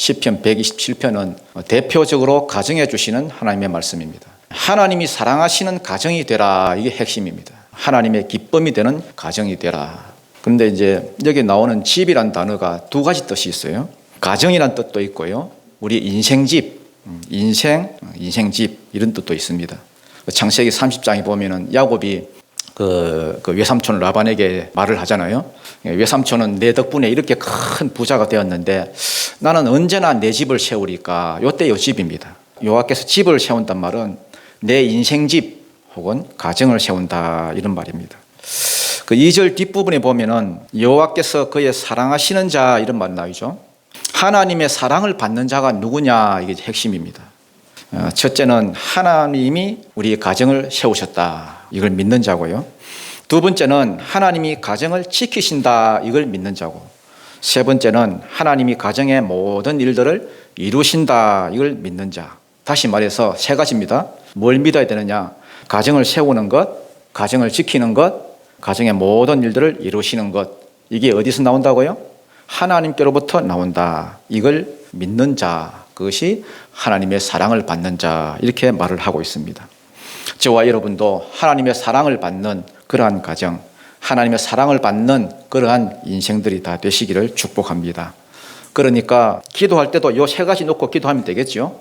시편 127편은 대표적으로 가정해 주시는 하나님의 말씀입니다. 하나님이 사랑하시는 가정이 되라, 이게 핵심입니다. 하나님의 기쁨이 되는 가정이 되라. 그런데 이제 여기 나오는 집이란 단어가 두 가지 뜻이 있어요. 가정이란 뜻도 있고요, 우리 인생집, 인생집 이런 뜻도 있습니다. 창세기 30장에 보면은 야곱이 그 외삼촌 라반에게 말을 하잖아요. 외삼촌은 내 덕분에 이렇게 큰 부자가 되었는데 나는 언제나 내 집을 세우리까. 요때 요 집입니다. 여호와께서 집을 세운단 말은 내 인생집 혹은 가정을 세운다, 이런 말입니다. 그 2절 뒷부분에 보면은 여호와께서 그의 사랑하시는 자, 이런 말 나오죠. 하나님의 사랑을 받는 자가 누구냐, 이게 핵심입니다. 첫째는 하나님이 우리의 가정을 세우셨다, 이걸 믿는 자고요. 두 번째는 하나님이 가정을 지키신다, 이걸 믿는 자고. 세 번째는 하나님이 가정의 모든 일들을 이루신다, 이걸 믿는 자. 다시 말해서 세 가지입니다. 뭘 믿어야 되느냐? 가정을 세우는 것, 가정을 지키는 것, 가정의 모든 일들을 이루시는 것. 이게 어디서 나온다고요? 하나님께로부터 나온다. 이걸 믿는 자, 그것이 하나님의 사랑을 받는 자, 이렇게 말을 하고 있습니다. 저와 여러분도 하나님의 사랑을 받는 그러한 가정, 하나님의 사랑을 받는 그러한 인생들이 다 되시기를 축복합니다. 그러니까 기도할 때도 이 세 가지 놓고 기도하면 되겠죠.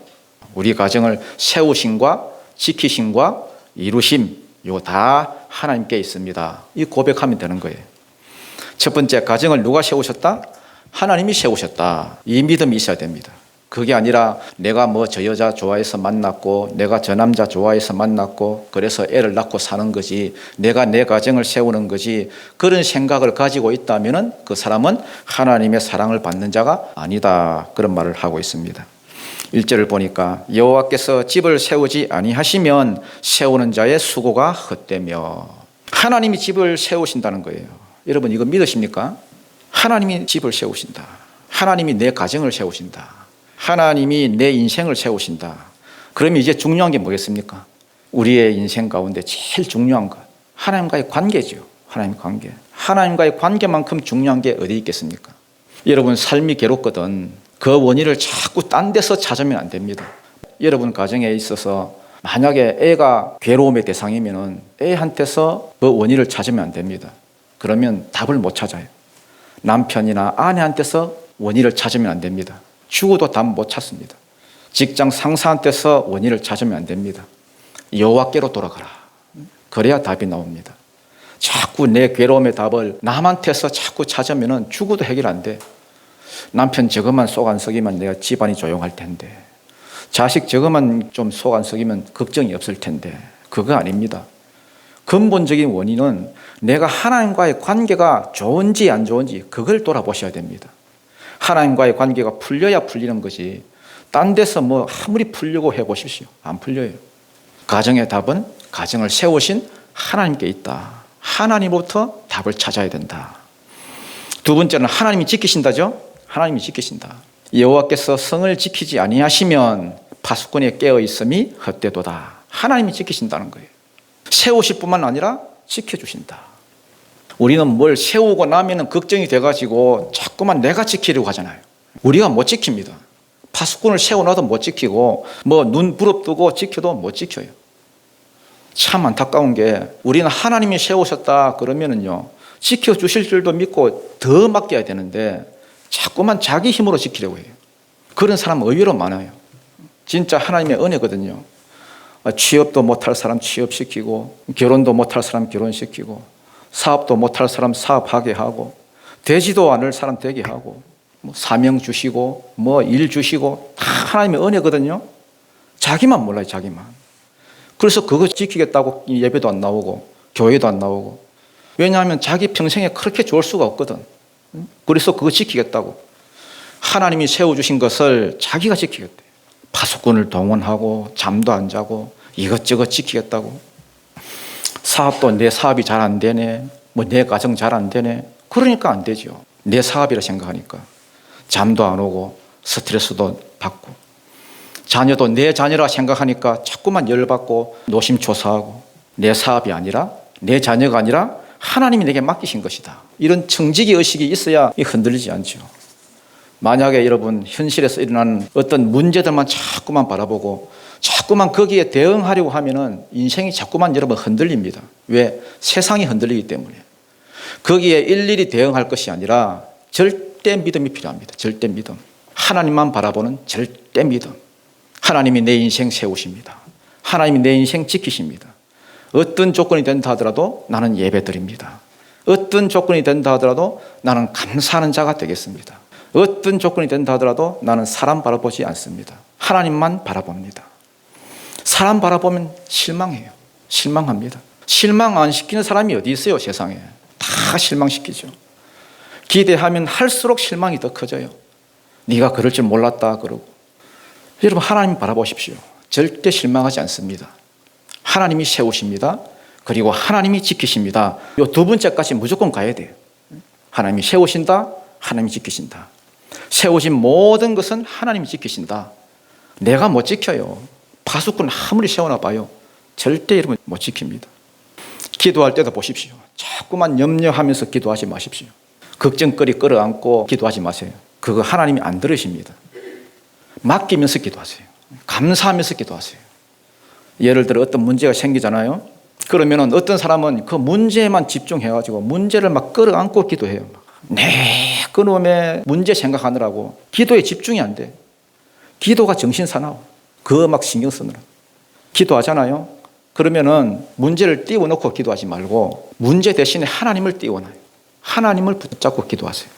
우리 가정을 세우심과 지키심과 이루심, 이거 다 하나님께 있습니다. 이 고백하면 되는 거예요. 첫 번째, 가정을 누가 세우셨다? 하나님이 세우셨다. 이 믿음이 있어야 됩니다. 그게 아니라 내가 뭐 저 여자 좋아해서 만났고, 내가 저 남자 좋아해서 만났고, 그래서 애를 낳고 사는 거지, 내가 내 가정을 세우는 거지, 그런 생각을 가지고 있다면 그 사람은 하나님의 사랑을 받는 자가 아니다, 그런 말을 하고 있습니다. 1절을 보니까 여호와께서 집을 세우지 아니하시면 세우는 자의 수고가 헛되며, 하나님이 집을 세우신다는 거예요. 여러분 이거 믿으십니까? 하나님이 집을 세우신다. 하나님이 내 가정을 세우신다. 하나님이 내 인생을 세우신다. 그러면 이제 중요한 게 뭐겠습니까? 우리의 인생 가운데 제일 중요한 것, 하나님과의 관계죠. 하나님 관계. 하나님과의 관계만큼 중요한 게 어디 있겠습니까? 여러분 삶이 괴롭거든. 그 원인을 자꾸 딴 데서 찾으면 안 됩니다. 여러분 가정에 있어서 만약에 애가 괴로움의 대상이면 애한테서 그 원인을 찾으면 안 됩니다. 그러면 답을 못 찾아요. 남편이나 아내한테서 원인을 찾으면 안 됩니다. 죽어도 답 못 찾습니다. 직장 상사한테서 원인을 찾으면 안 됩니다. 여호와께로 돌아가라. 그래야 답이 나옵니다. 자꾸 내 괴로움의 답을 남한테서 자꾸 찾으면 죽어도 해결 안 돼. 남편 저것만 속 안 썩이면 내가 집안이 조용할 텐데, 자식 저것만 좀 속 안 썩이면 걱정이 없을 텐데, 그거 아닙니다. 근본적인 원인은 내가 하나님과의 관계가 좋은지 안 좋은지 그걸 돌아보셔야 됩니다. 하나님과의 관계가 풀려야 풀리는 거지, 딴 데서 뭐 아무리 풀려고 해보십시오. 안 풀려요. 가정의 답은 가정을 세우신 하나님께 있다. 하나님부터 답을 찾아야 된다. 두 번째는 하나님이 지키신다죠. 하나님이 지키신다. 여호와께서 성을 지키지 아니하시면 파수꾼의 깨어 있음이 헛되도다. 하나님이 지키신다는 거예요. 세우실 뿐만 아니라 지켜주신다. 우리는 뭘 세우고 나면 걱정이 돼가지고 자꾸만 내가 지키려고 하잖아요. 우리가 못 지킵니다. 파수꾼을 세워놔도 못 지키고, 뭐 눈 부릅뜨고 지켜도 못 지켜요. 참 안타까운 게, 우리는 하나님이 세우셨다 그러면은요, 지켜주실 줄도 믿고 더 맡겨야 되는데 자꾸만 자기 힘으로 지키려고 해요. 그런 사람 의외로 많아요. 진짜 하나님의 은혜거든요. 취업도 못할 사람 취업시키고, 결혼도 못할 사람 결혼시키고, 사업도 못할 사람 사업하게 하고, 되지도 않을 사람 되게 하고, 뭐 사명 주시고 뭐 일 주시고, 다 하나님의 은혜거든요. 자기만 몰라요. 자기만. 그래서 그거 지키겠다고 예배도 안 나오고 교회도 안 나오고. 왜냐하면 자기 평생에 그렇게 좋을 수가 없거든. 그래서 그거 지키겠다고. 하나님이 세워주신 것을 자기가 지키겠대. 파수꾼을 동원하고 잠도 안 자고 이것저것 지키겠다고. 사업도 내 사업이 잘 안 되네, 뭐 내 가정 잘 안 되네. 그러니까 안 되죠. 내 사업이라 생각하니까 잠도 안 오고 스트레스도 받고, 자녀도 내 자녀라 생각하니까 자꾸만 열받고 노심초사하고, 내 사업이 아니라 내 자녀가 아니라 하나님이 내게 맡기신 것이다. 이런 청지기 의식이 있어야 흔들리지 않죠. 만약에 여러분 현실에서 일어나는 어떤 문제들만 자꾸만 바라보고 자꾸만 거기에 대응하려고 하면은 인생이 자꾸만 여러분 흔들립니다. 왜? 세상이 흔들리기 때문에. 거기에 일일이 대응할 것이 아니라 절대 믿음이 필요합니다. 절대 믿음. 하나님만 바라보는 절대 믿음. 하나님이 내 인생 세우십니다. 하나님이 내 인생 지키십니다. 어떤 조건이 된다 하더라도 나는 예배드립니다. 어떤 조건이 된다 하더라도 나는 감사하는 자가 되겠습니다. 어떤 조건이 된다 하더라도 나는 사람 바라보지 않습니다. 하나님만 바라봅니다. 사람 바라보면 실망해요. 실망합니다. 실망 안 시키는 사람이 어디 있어요, 세상에. 다 실망시키죠. 기대하면 할수록 실망이 더 커져요. 네가 그럴 줄 몰랐다 그러고. 여러분 하나님 바라보십시오. 절대 실망하지 않습니다. 하나님이 세우십니다. 그리고 하나님이 지키십니다. 이 두 번째까지 무조건 가야 돼요. 하나님이 세우신다. 하나님이 지키신다. 세우신 모든 것은 하나님이 지키신다. 내가 못 지켜요. 파수꾼 아무리 세워놔 봐요. 절대 여러분 못 지킵니다. 기도할 때도 보십시오. 자꾸만 염려하면서 기도하지 마십시오. 걱정거리 끌어안고 기도하지 마세요. 그거 하나님이 안 들으십니다. 맡기면서 기도하세요. 감사하면서 기도하세요. 예를 들어 어떤 문제가 생기잖아요. 그러면 어떤 사람은 그 문제에만 집중해가지고 문제를 막 끌어안고 기도해요. 그놈의 문제 생각하느라고 기도에 집중이 안 돼. 기도가 정신사나워. 그거 막 신경 쓰느라. 기도하잖아요. 그러면은 문제를 띄워놓고 기도하지 말고 문제 대신에 하나님을 띄워놔요. 하나님을 붙잡고 기도하세요.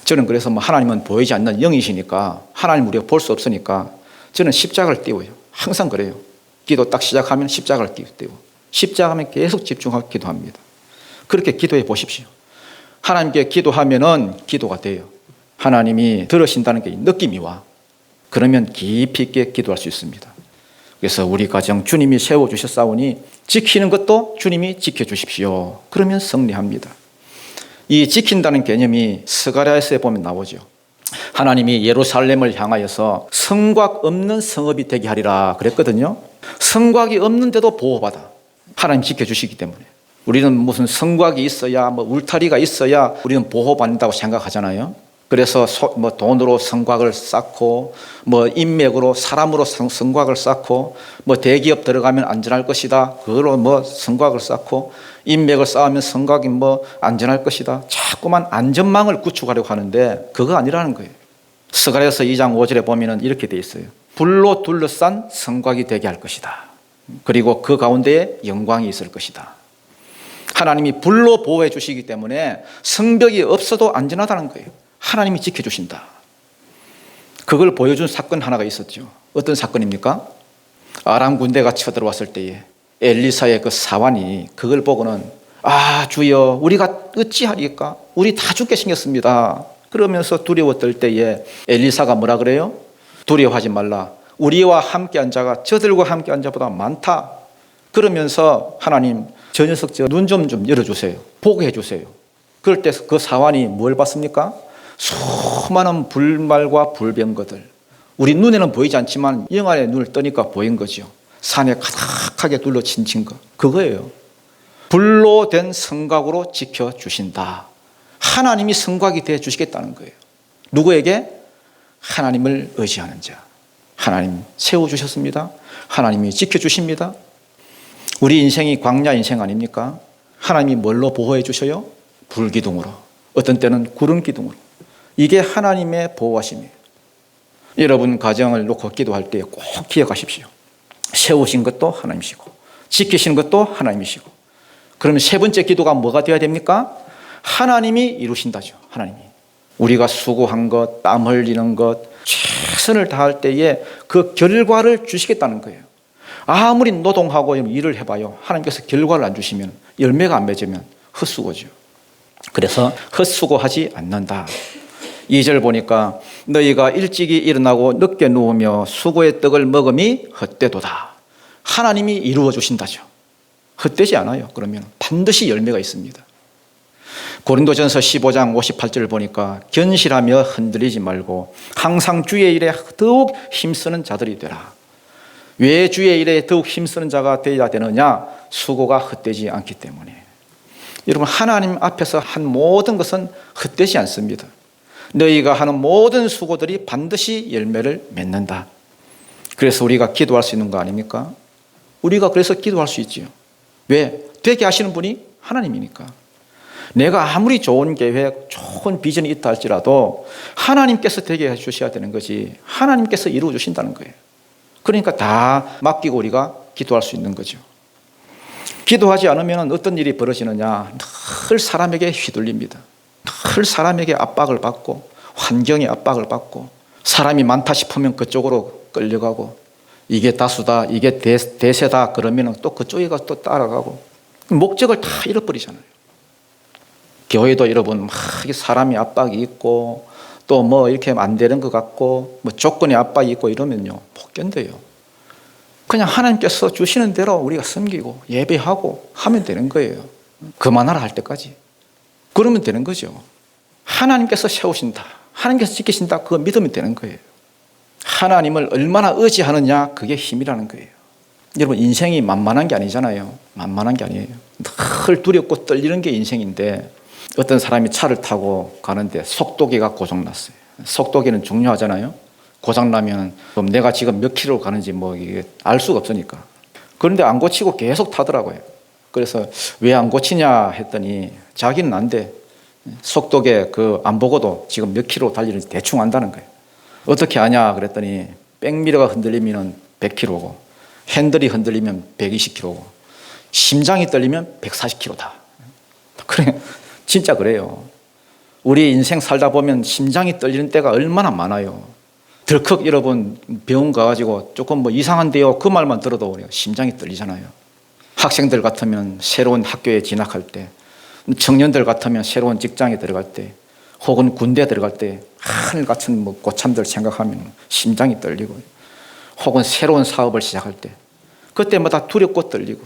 저는 그래서 하나님은 보이지 않는 영이시니까 하나님 우리가 볼 수 없으니까 저는 십자가를 띄워요. 항상 그래요. 기도 딱 시작하면 십자가를 띄워. 십자가면 계속 집중하고 기도합니다. 그렇게 기도해 보십시오. 하나님께 기도하면은 기도가 돼요. 하나님이 들으신다는 게 느낌이 와. 그러면 깊이 있게 기도할 수 있습니다. 그래서 우리 가정 주님이 세워주셨사오니 지키는 것도 주님이 지켜주십시오. 그러면 승리합니다. 이 지킨다는 개념이 스가랴에서 보면 나오죠. 하나님이 예루살렘을 향하여서 성곽 없는 성읍이 되게 하리라 그랬거든요. 성곽이 없는데도 보호받아. 하나님 지켜주시기 때문에. 우리는 무슨 성곽이 있어야 울타리가 있어야 우리는 보호받는다고 생각하잖아요. 그래서 돈으로 성곽을 쌓고 인맥으로 사람으로 성곽을 쌓고 대기업 들어가면 안전할 것이다. 그걸로 성곽을 쌓고 인맥을 쌓으면 성곽이 안전할 것이다. 자꾸만 안전망을 구축하려고 하는데 그거 아니라는 거예요. 스가랴서 2장 5절에 보면은 이렇게 돼 있어요. 불로 둘러싼 성곽이 되게 할 것이다. 그리고 그 가운데에 영광이 있을 것이다. 하나님이 불로 보호해 주시기 때문에 성벽이 없어도 안전하다는 거예요. 하나님이 지켜주신다. 그걸 보여준 사건 하나가 있었죠. 어떤 사건입니까? 아람 군대가 쳐들어왔을 때에 엘리사의 그 사환이 그걸 보고는 주여 우리가 어찌하리까? 우리 다 죽게 생겼습니다. 그러면서 두려워 떨 때에 엘리사가 뭐라 그래요? 두려워하지 말라. 우리와 함께한 자가 저들과 함께한 자보다 많다. 그러면서 하나님 저 녀석 눈 좀 열어주세요. 보게 해주세요. 그럴 때 그 사환이 뭘 봤습니까? 수많은 불말과 불병거들. 우리 눈에는 보이지 않지만 영안의 눈을 뜨니까 보인 거죠. 산에 가득하게 둘러친 거. 그거예요. 불로 된 성곽으로 지켜주신다. 하나님이 성곽이 되어 주시겠다는 거예요. 누구에게? 하나님을 의지하는 자. 하나님 세워주셨습니다. 하나님이 지켜주십니다. 우리 인생이 광야 인생 아닙니까? 하나님이 뭘로 보호해 주셔요? 불기둥으로. 어떤 때는 구름 기둥으로. 이게 하나님의 보호하심이에요. 여러분 가정을 놓고 기도할 때 꼭 기억하십시오. 세우신 것도 하나님이시고 지키시는 것도 하나님이시고. 그러면 세 번째 기도가 뭐가 되어야 됩니까? 하나님이 이루신다죠. 하나님이. 우리가 수고한 것, 땀 흘리는 것, 최선을 다할 때에 그 결과를 주시겠다는 거예요. 아무리 노동하고 일을 해봐요. 하나님께서 결과를 안 주시면, 열매가 안 맺으면 헛수고죠. 그래서 헛수고하지 않는다. 2절 보니까 너희가 일찍이 일어나고 늦게 누우며 수고의 떡을 먹음이 헛되도다. 하나님이 이루어 주신다죠. 헛되지 않아요. 그러면 반드시 열매가 있습니다. 고린도전서 15장 58절을 보니까 견실하며 흔들리지 말고 항상 주의 일에 더욱 힘쓰는 자들이 되라. 왜 주의 일에 더욱 힘쓰는 자가 되어야 되느냐? 수고가 헛되지 않기 때문에. 여러분 하나님 앞에서 한 모든 것은 헛되지 않습니다. 너희가 하는 모든 수고들이 반드시 열매를 맺는다. 그래서 우리가 기도할 수 있는 거 아닙니까? 우리가 그래서 기도할 수 있지요. 왜? 되게 하시는 분이 하나님이니까. 내가 아무리 좋은 계획, 좋은 비전이 있다 할지라도 하나님께서 되게 해주셔야 되는 거지, 하나님께서 이루어 주신다는 거예요. 그러니까 다 맡기고 우리가 기도할 수 있는 거죠. 기도하지 않으면 어떤 일이 벌어지느냐, 늘 사람에게 휘둘립니다. 늘 사람에게 압박을 받고, 환경에 압박을 받고, 사람이 많다 싶으면 그쪽으로 끌려가고, 이게 다수다, 이게 대세다 그러면 또 그쪽에 가서 또 따라가고, 목적을 다 잃어버리잖아요. 교회도 여러분 막 사람이 압박이 있고, 또 뭐 이렇게 하면 안 되는 것 같고, 뭐 조건의 압박이 있고 이러면요 못 견뎌요. 그냥 하나님께서 주시는 대로 우리가 섬기고 예배하고 하면 되는 거예요. 그만하라 할 때까지. 그러면 되는 거죠. 하나님께서 세우신다, 하나님께서 지키신다, 그거 믿으면 되는 거예요. 하나님을 얼마나 의지하느냐, 그게 힘이라는 거예요. 여러분 인생이 만만한 게 아니잖아요. 만만한 게 아니에요. 늘 두렵고 떨리는 게 인생인데, 어떤 사람이 차를 타고 가는데 속도계가 고장났어요. 속도계는 중요하잖아요. 고장나면 그럼 내가 지금 몇 킬로 가는지 뭐 이게 알 수가 없으니까. 그런데 안 고치고 계속 타더라고요. 그래서 왜 안 고치냐 했더니 자기는 안 돼. 속도계 그 안 보고도 지금 몇 킬로 달리는지 대충 안다는 거예요. 어떻게 아냐 그랬더니 백미러가 흔들리면 100km고, 핸들이 흔들리면 120km고, 심장이 떨리면 140km다. 그래, 진짜 그래요. 우리 인생 살다 보면 심장이 떨리는 때가 얼마나 많아요. 덜컥 여러분 병원 가가지고 조금 뭐 이상한데요, 그 말만 들어도 심장이 떨리잖아요. 학생들 같으면 새로운 학교에 진학할 때, 청년들 같으면 새로운 직장에 들어갈 때, 혹은 군대에 들어갈 때 하늘 같은 뭐 고참들 생각하면 심장이 떨리고, 혹은 새로운 사업을 시작할 때 그때마다 두렵고 떨리고.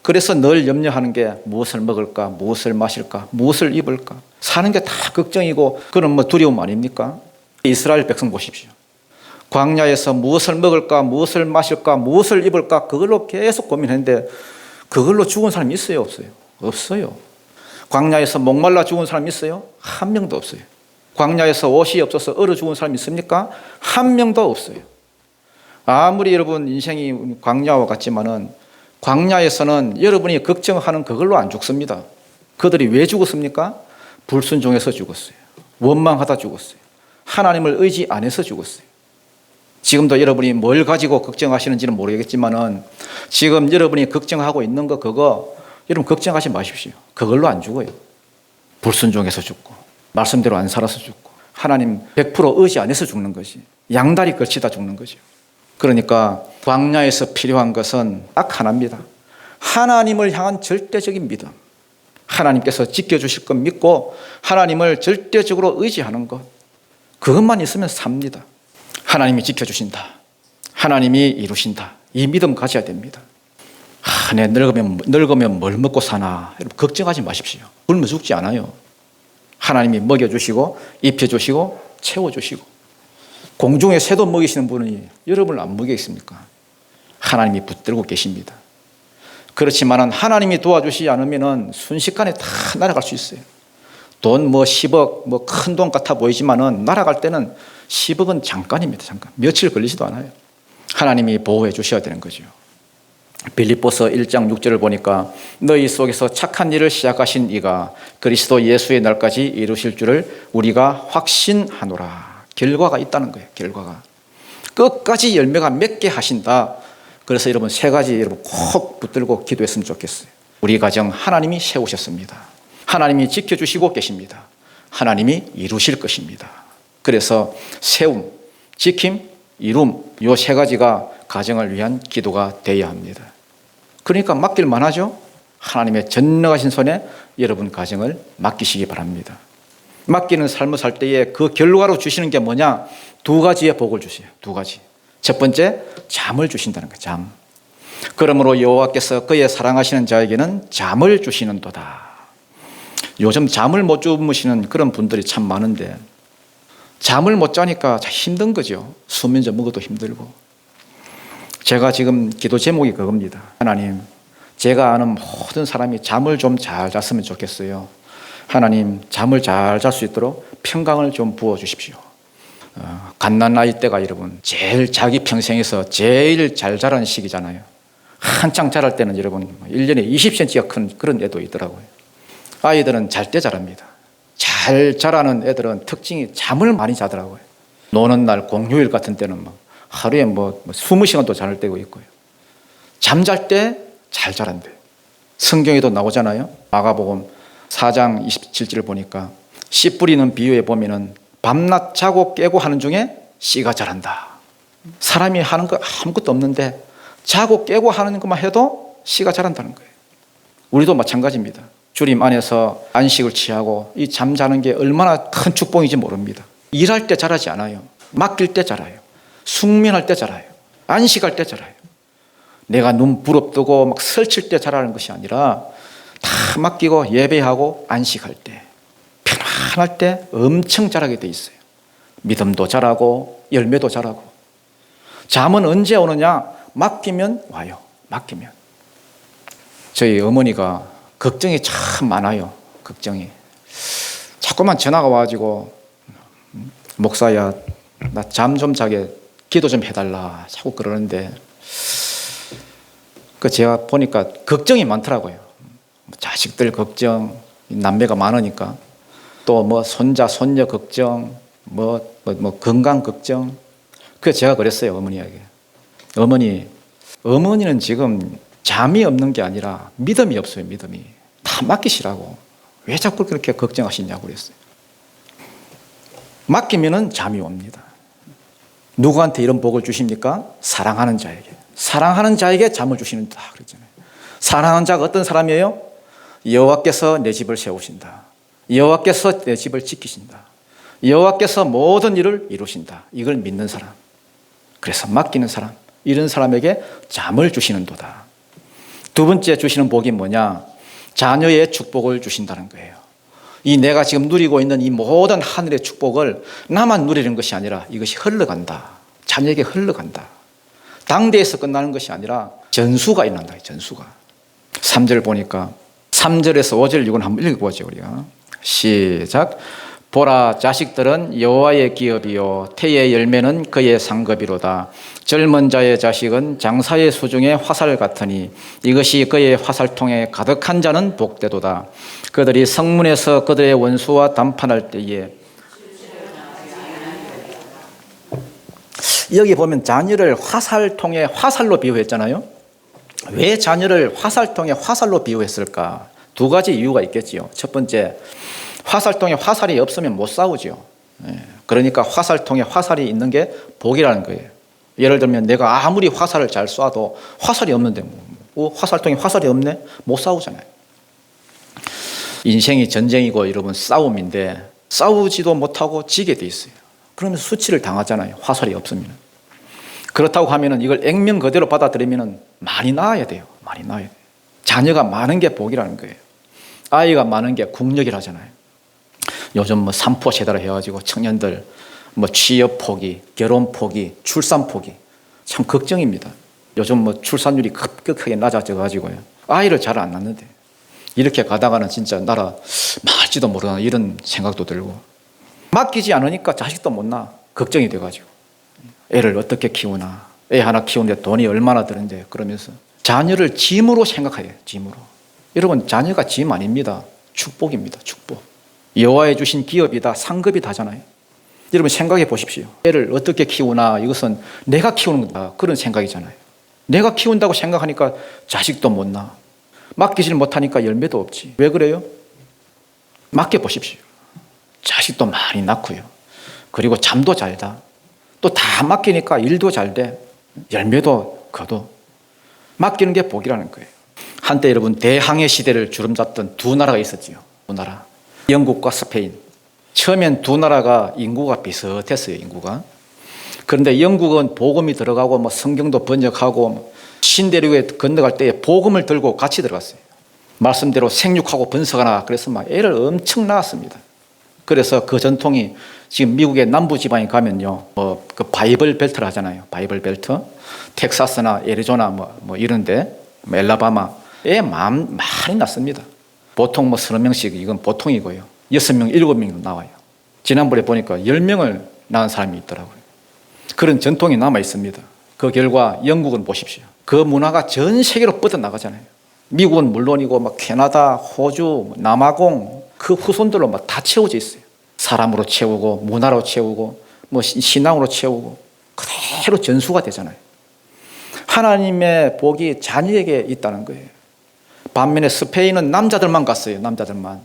그래서 늘 염려하는 게 무엇을 먹을까, 무엇을 마실까, 무엇을 입을까, 사는 게 다 걱정이고 그런 뭐 두려움 아닙니까? 이스라엘 백성 보십시오. 광야에서 무엇을 먹을까, 무엇을 마실까, 무엇을 입을까, 그걸로 계속 고민했는데 그걸로 죽은 사람이 있어요, 없어요? 없어요. 광야에서 목말라 죽은 사람이 있어요? 한 명도 없어요. 광야에서 옷이 없어서 얼어 죽은 사람이 있습니까? 한 명도 없어요. 아무리 여러분 인생이 광야와 같지만은 광야에서는 여러분이 걱정하는 그걸로 안 죽습니다. 그들이 왜 죽었습니까? 불순종해서 죽었어요. 원망하다 죽었어요. 하나님을 의지 안 해서 죽었어요. 지금도 여러분이 뭘 가지고 걱정하시는지는 모르겠지만은 지금 여러분이 걱정하고 있는 거 그거 여러분 걱정하지 마십시오. 그걸로 안 죽어요. 불순종해서 죽고, 말씀대로 안 살아서 죽고, 하나님 100% 의지 안 해서 죽는 것이, 양다리 걸치다 죽는 거죠. 그러니까 광야에서 필요한 것은 딱 하나입니다. 하나님을 향한 절대적인 믿음. 하나님께서 지켜주실 것 믿고 하나님을 절대적으로 의지하는 것, 그것만 있으면 삽니다. 하나님이 지켜주신다, 하나님이 이루신다, 이 믿음 가져야 됩니다. 내 늙으면 뭘 먹고 사나, 여러분 걱정하지 마십시오. 굶어 죽지 않아요. 하나님이 먹여주시고 입혀주시고 채워주시고, 공중에 새도 먹이시는 분이 여러분을 안 먹이겠습니까? 하나님이 붙들고 계십니다. 그렇지만 하나님이 도와주시지 않으면 순식간에 다 날아갈 수 있어요. 돈 뭐 10억 뭐 큰 돈 같아 보이지만은 날아갈 때는 10억은 잠깐입니다. 잠깐. 며칠 걸리지도 않아요. 하나님이 보호해 주셔야 되는 거죠. 빌립보서 1장 6절을 보니까 너희 속에서 착한 일을 시작하신 이가 그리스도 예수의 날까지 이루실 줄을 우리가 확신하노라. 결과가 있다는 거예요. 결과가. 끝까지 열매가 맺게 하신다. 그래서 여러분 세 가지 여러분 꼭 붙들고 기도했으면 좋겠어요. 우리 가정 하나님이 세우셨습니다. 하나님이 지켜주시고 계십니다. 하나님이 이루실 것입니다. 그래서 세움, 지킴, 이룸, 이 세 가지가 가정을 위한 기도가 되어야 합니다. 그러니까 맡길만 하죠. 하나님의 전능하신 손에 여러분 가정을 맡기시기 바랍니다. 맡기는 삶을 살 때에 그 결과로 주시는 게 뭐냐? 두 가지의 복을 주세요. 두 가지. 첫 번째, 잠을 주신다는 거예요. 잠. 그러므로 여호와께서 그의 사랑하시는 자에게는 잠을 주시는도다. 요즘 잠을 못 주무시는 그런 분들이 참 많은데, 잠을 못 자니까 힘든 거죠. 수면제 먹어도 힘들고. 제가 지금 기도 제목이 그겁니다. 하나님, 제가 아는 모든 사람이 잠을 좀 잘 잤으면 좋겠어요. 하나님 잠을 잘 잘 수 있도록 평강을 좀 부어주십시오. 갓난아이 때가 여러분 제일 자기 평생에서 제일 잘 자라는 시기잖아요. 한창 자랄 때는 여러분 1년에 20cm가 큰 그런 애도 있더라고요. 아이들은 잘 때 자랍니다. 잘 자라는 애들은 특징이 잠을 많이 자더라고요. 노는 날 공휴일 같은 때는 막 하루에 20시간도 자는 때고 있고요. 잠잘 때 잘 자란대. 성경에도 나오잖아요. 마가복음 4장 27절을 보니까 씨 뿌리는 비유에 보면은 밤낮 자고 깨고 하는 중에 씨가 자란다. 사람이 하는 거 아무것도 없는데 자고 깨고 하는 것만 해도 씨가 자란다는 거예요. 우리도 마찬가지입니다. 주님 안에서 안식을 취하고 이 잠자는 게 얼마나 큰 축복인지 모릅니다. 일할 때 자라지 않아요. 맡길 때 자라요. 숙면할 때 자라요. 안식할 때 자라요. 내가 눈 부릅뜨고 막 설칠 때 자라는 것이 아니라 다 맡기고 예배하고 안식할 때, 편안할 때 엄청 자라게 돼 있어요. 믿음도 자라고 열매도 자라고. 잠은 언제 오느냐? 맡기면 와요. 맡기면. 저희 어머니가 걱정이 참 많아요. 걱정이. 자꾸만 전화가 와가지고 목사야 나 잠 좀 자게 기도 좀 해달라 자꾸 그러는데 그 제가 보니까 걱정이 많더라고요. 자식들 걱정, 남매가 많으니까 또 뭐 손자 손녀 걱정, 뭐 건강 걱정. 그래서 제가 그랬어요 어머니에게. 어머니는 지금 잠이 없는 게 아니라 믿음이 없어요. 믿음이 다 맡기시라고. 왜 자꾸 그렇게 걱정하시냐고 그랬어요. 맡기면은 잠이 옵니다. 누구한테 이런 복을 주십니까? 사랑하는 자에게. 사랑하는 자에게 잠을 주시는다 그랬잖아요. 사랑하는 자가 어떤 사람이에요? 여호와께서 내 집을 세우신다. 여호와께서 내 집을 지키신다. 여호와께서 모든 일을 이루신다. 이걸 믿는 사람. 그래서 맡기는 사람. 이런 사람에게 잠을 주시는도다. 두 번째 주시는 복이 뭐냐? 자녀의 축복을 주신다는 거예요. 이 내가 지금 누리고 있는 이 모든 하늘의 축복을 나만 누리는 것이 아니라 이것이 흘러간다. 자녀에게 흘러간다. 당대에서 끝나는 것이 아니라 전수가 일어난다. 전수가. 3절 보니까 3절에서 5절 이건 한번 읽어보죠. 우리가 시작. 보라 자식들은 여호와의 기업이요 태의 열매는 그의 상급이로다. 젊은 자의 자식은 장사의 수중에 화살 같으니 이것이 그의 화살통에 가득한 자는 복되도다. 그들이 성문에서 그들의 원수와 담판할 때에. 여기 보면 자녀를 화살통에 화살로 비유했잖아요. 왜 자녀를 화살통에 화살로 비유했을까? 두 가지 이유가 있겠지요. 첫 번째, 화살통에 화살이 없으면 못 싸우죠. 그러니까 화살통에 화살이 있는 게 복이라는 거예요. 예를 들면 내가 아무리 화살을 잘 쏴도 화살이 없는데 화살통에 화살이 없네? 못 싸우잖아요. 인생이 전쟁이고 여러분 싸움인데 싸우지도 못하고 지게 돼 있어요. 그러면 수치를 당하잖아요. 화살이 없으면. 그렇다고 하면 이걸 액면 그대로 받아들이면 많이 낳아야 돼요. 많이 낳아야 돼요. 자녀가 많은 게 복이라는 거예요. 아이가 많은 게 국력이라잖아요. 요즘 삼포 세대라 해가지고 청년들 취업 포기, 결혼 포기, 출산 포기 참 걱정입니다. 요즘 출산율이 급격하게 낮아져가지고요. 아이를 잘 안 낳는데 이렇게 가다가는 진짜 나라 망할지도 모르나 이런 생각도 들고 맡기지 않으니까 자식도 못 낳아. 걱정이 돼가지고 애를 어떻게 키우나 애 하나 키우는데 돈이 얼마나 드는데 그러면서 자녀를 짐으로 생각해요. 짐으로. 여러분 자녀가 짐 아닙니다. 축복입니다. 축복. 여호와의 주신 기업이다. 상급이다잖아요. 여러분 생각해 보십시오. 애를 어떻게 키우나 이것은 내가 키우는 거다. 그런 생각이잖아요. 내가 키운다고 생각하니까 자식도 못 낳아. 맡기질 못하니까 열매도 없지. 왜 그래요? 맡겨 보십시오. 자식도 많이 낳고요. 그리고 잠도 잘 자. 또 다 맡기니까 일도 잘 돼. 열매도 거둬. 맡기는 게 복이라는 거예요. 한때 여러분 대항해 시대를 주름잡던 두 나라가 있었지요. 두 나라. 영국과 스페인. 처음엔 두 나라가 인구가 비슷했어요. 인구가. 그런데 영국은 복음이 들어가고 성경도 번역하고 신대륙에 건너갈 때 복음을 들고 같이 들어갔어요. 말씀대로 생육하고 번성하나 그래서 애를 엄청 낳았습니다. 그래서 그 전통이 지금 미국의 남부 지방에 가면요, 그 바이블 벨트를 하잖아요. 바이블 벨트, 텍사스나 애리조나 이런데, 엘라바마 애 많이 낳습니다. 보통 뭐 30명씩 이건 보통이고요. 6명, 7명도 나와요. 지난번에 보니까 10명을 낳은 사람이 있더라고요. 그런 전통이 남아 있습니다. 그 결과 영국은 보십시오. 그 문화가 전 세계로 뻗어나가잖아요. 미국은 물론이고 막 캐나다, 호주, 남아공 그 후손들로 막 다 채워져 있어요. 사람으로 채우고 문화로 채우고 뭐 신앙으로 채우고 그대로 전수가 되잖아요. 하나님의 복이 자녀에게 있다는 거예요. 반면에 스페인은 남자들만 갔어요. 남자들만.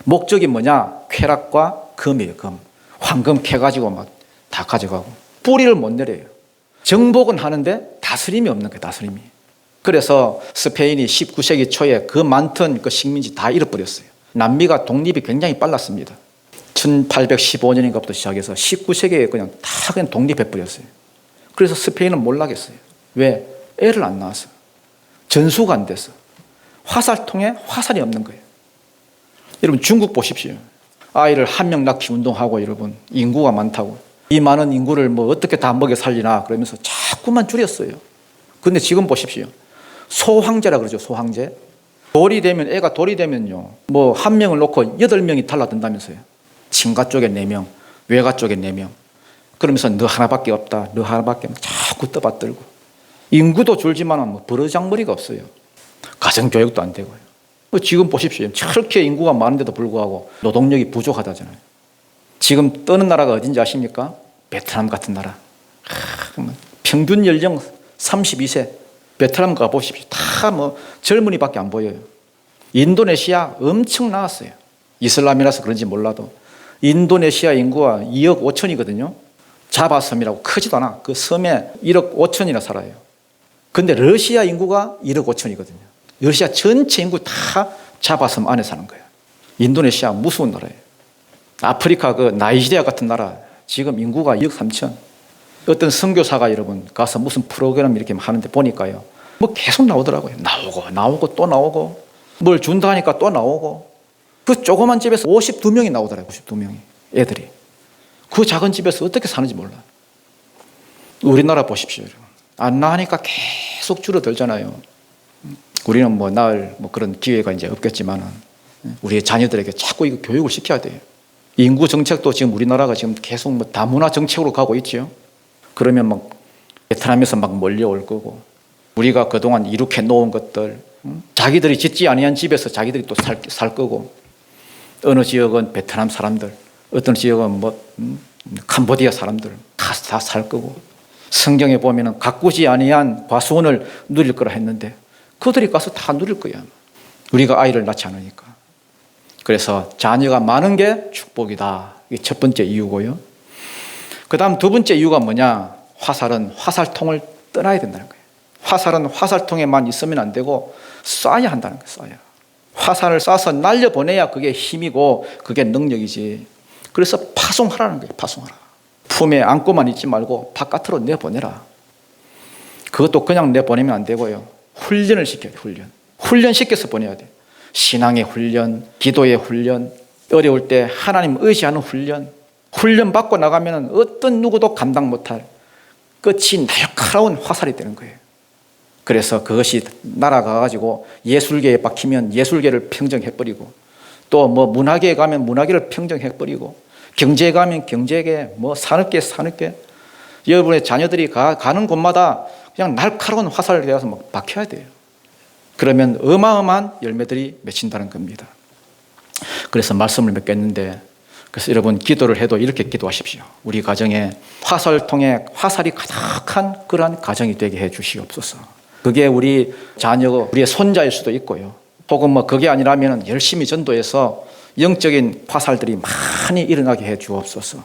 목적이 뭐냐? 쾌락과 금이에요. 금. 황금 캐가지고 막 다 가져가고 뿌리를 못 내려요. 정복은 하는데 다스림이 없는 거예요. 다스림이. 그래서 스페인이 19세기 초에 그 많던 그 식민지 다 잃어버렸어요. 남미가 독립이 굉장히 빨랐습니다. 1815년인가부터 시작해서 19세기에 그냥 다 그냥 독립해버렸어요. 그래서 스페인은 몰락했어요. 왜? 애를 안 낳아서. 전수가 안 돼서. 화살통에 화살이 없는 거예요. 여러분 중국 보십시오. 아이를 한 명 낳기 운동하고 여러분 인구가 많다고. 이 많은 인구를 뭐 어떻게 다 먹여 살리나 그러면서 자꾸만 줄였어요. 근데 지금 보십시오. 소황제라 그러죠. 소황제. 돌이 되면 애가 돌이 되면요. 뭐 한 명을 놓고 8명이 달라든다면서요. 친가 쪽에 4명, 외가 쪽에 4명. 그러면서 너 하나밖에 없다. 너 하나밖에 없다. 자꾸 떠받들고. 인구도 줄지만 뭐 버르장머리가 없어요. 가정교육도 안 되고요. 지금 보십시오. 저렇게 인구가 많은데도 불구하고 노동력이 부족하다잖아요. 지금 떠는 나라가 어딘지 아십니까? 베트남 같은 나라. 평균 연령 32세. 베트남 가보십시오. 다 뭐 젊은이밖에 안 보여요. 인도네시아 엄청 나왔어요. 이슬람이라서 그런지 몰라도. 인도네시아 인구가 2억 5천이거든요. 자바섬이라고 크지도 않아. 그 섬에 1억 5천이나 살아요. 근데 러시아 인구가 1억 5천이거든요. 러시아 전체 인구 다 자바섬 안에 사는 거예요. 인도네시아 무서운 나라예요. 아프리카 그 나이지리아 같은 나라 지금 인구가 2억 3천. 어떤 선교사가 여러분 가서 무슨 프로그램 이렇게 하는데 보니까요. 뭐 계속 나오더라고요. 나오고 또 나오고 뭘 준다 하니까 또 나오고 그 조그만 집에서 52명이 나오더라고요. 52명이 애들이. 그 작은 집에서 어떻게 사는지 몰라. 우리나라 보십시오. 여러분. 안 나으니까 계속 줄어들잖아요. 우리는 뭐 낳을 뭐 그런 기회가 이제 없겠지만 우리의 자녀들에게 자꾸 이거 교육을 시켜야 돼요. 인구 정책도 지금 우리나라가 지금 계속 뭐 다문화 정책으로 가고 있죠. 그러면 막 베트남에서 막 몰려올 거고 우리가 그동안 이렇게 놓은 것들 자기들이 짓지 아니한 집에서 자기들이 또 살 거고 어느 지역은 베트남 사람들 어떤 지역은 뭐 캄보디아 사람들 다 살 거고 성경에 보면은 가꾸지 아니한 과수원을 누릴 거라 했는데 그들이 가서 다 누릴 거야. 우리가 아이를 낳지 않으니까. 그래서 자녀가 많은 게 축복이다. 이게 첫 번째 이유고요. 그 다음 두 번째 이유가 뭐냐? 화살은 화살통을 떠나야 된다는 거예요. 화살은 화살통에만 있으면 안 되고 쏴야 한다는 거예요. 쏴야. 화살을 쏴서 날려보내야 그게 힘이고 그게 능력이지. 그래서 파송하라는 거예요. 파송하라. 품에 안고만 있지 말고 바깥으로 내보내라. 그것도 그냥 내보내면 안 되고요. 훈련을 시켜야 돼요. 훈련시켜서 보내야 돼요. 신앙의 훈련, 기도의 훈련, 어려울 때 하나님 의지하는 훈련. 훈련 받고 나가면 어떤 누구도 감당 못할 끝이 날카로운 화살이 되는 거예요. 그래서 그것이 날아가가지고 예술계에 박히면 예술계를 평정해버리고 또 뭐 문화계에 가면 문화계를 평정해버리고 경제에 가면 경제계, 뭐 산업계, 여러분의 자녀들이 가는 곳마다 그냥 날카로운 화살이 되어서 막 박혀야 돼요. 그러면 어마어마한 열매들이 맺힌다는 겁니다. 그래서 말씀을 맺겠는데 그래서 여러분 기도를 해도 이렇게 기도하십시오. 우리 가정에 화살통에 화살이 가득한 그러한 가정이 되게 해 주시옵소서. 그게 우리 자녀, 우리의 손자일 수도 있고요. 혹은 뭐 그게 아니라면 열심히 전도해서 영적인 화살들이 많이 일어나게 해 주옵소서.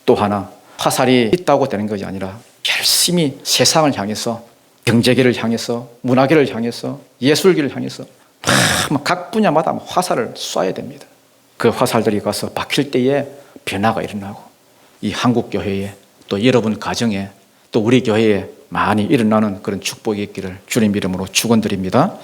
또 하나 화살이 있다고 되는 것이 아니라 열심히 세상을 향해서 경제계를 향해서 문화계를 향해서 예술계를 향해서 각 분야마다 화살을 쏴야 됩니다. 그 화살들이 가서 박힐 때에 변화가 일어나고 이 한국 교회에 또 여러분 가정에 또 우리 교회에 많이 일어나는 그런 축복이 있기를 주님 이름으로 축원드립니다.